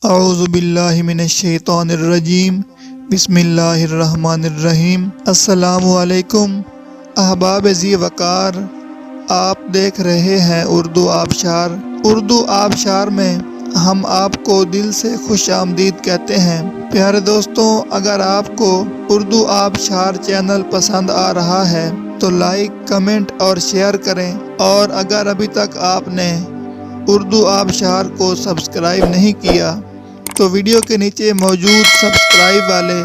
اعوذ باللہ من الشیطان الرجیم، بسم اللہ الرحمن الرحیم۔ السلام علیکم احباب ذی وقار، آپ دیکھ رہے ہیں اردو آبشار۔ اردو آبشار میں ہم آپ کو دل سے خوش آمدید کہتے ہیں۔ پیارے دوستوں، اگر آپ کو اردو آبشار چینل پسند آ رہا ہے تو لائک، کمنٹ اور شیئر کریں، اور اگر ابھی تک آپ نے اردو آبشار کو سبسکرائب نہیں کیا تو ویڈیو کے نیچے موجود سبسکرائب والے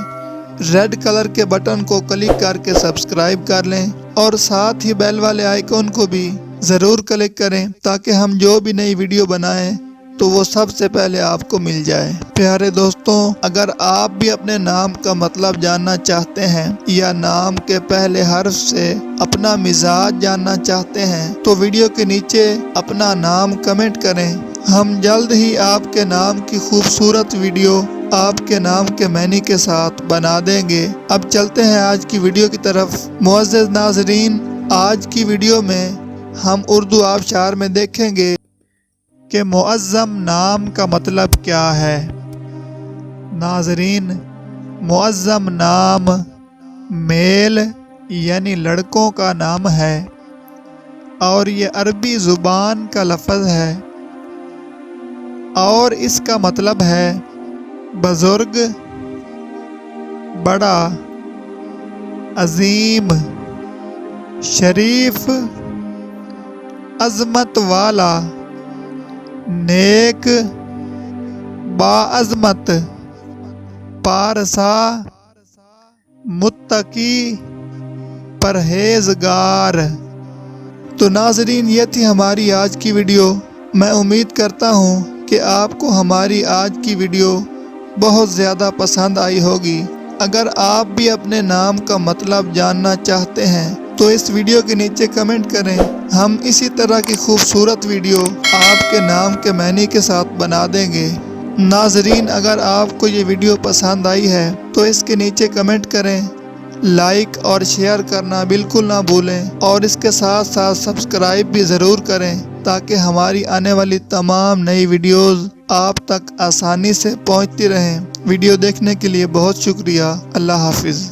ریڈ کلر کے بٹن کو کلک کر کے سبسکرائب کر لیں، اور ساتھ ہی بیل والے آئیکن کو بھی ضرور کلک کریں تاکہ ہم جو بھی نئی ویڈیو بنائیں تو وہ سب سے پہلے آپ کو مل جائے۔ پیارے دوستوں، اگر آپ بھی اپنے نام کا مطلب جاننا چاہتے ہیں یا نام کے پہلے حرف سے اپنا مزاج جاننا چاہتے ہیں تو ویڈیو کے نیچے اپنا نام کمنٹ کریں۔ ہم جلد ہی آپ کے نام کی خوبصورت ویڈیو آپ کے نام کے معنی کے ساتھ بنا دیں گے۔ اب چلتے ہیں آج کی ویڈیو کی طرف۔ معزز ناظرین، آج کی ویڈیو میں ہم اردو آبشار میں دیکھیں گے کہ معظم نام کا مطلب کیا ہے۔ ناظرین، معظم نام میل یعنی لڑکوں کا نام ہے، اور یہ عربی زبان کا لفظ ہے، اور اس کا مطلب ہے بزرگ، بڑا، عظیم، شریف، عظمت والا، نیک، باعظمت، پارسا، متقی، پرہیزگار۔ تو ناظرین، یہ تھی ہماری آج کی ویڈیو۔ میں امید کرتا ہوں کہ آپ کو ہماری آج کی ویڈیو بہت زیادہ پسند آئی ہوگی۔ اگر آپ بھی اپنے نام کا مطلب جاننا چاہتے ہیں تو اس ویڈیو کے نیچے کمنٹ کریں۔ ہم اسی طرح کی خوبصورت ویڈیو آپ کے نام کے معنی کے ساتھ بنا دیں گے۔ ناظرین، اگر آپ کو یہ ویڈیو پسند آئی ہے تو اس کے نیچے کمنٹ کریں، لائک اور شیئر کرنا بالکل نہ بھولیں، اور اس کے ساتھ ساتھ سبسکرائب بھی ضرور کریں تاکہ ہماری آنے والی تمام نئی ویڈیوز آپ تک آسانی سے پہنچتی رہیں۔ ویڈیو دیکھنے کے لیے بہت شکریہ۔ اللہ حافظ۔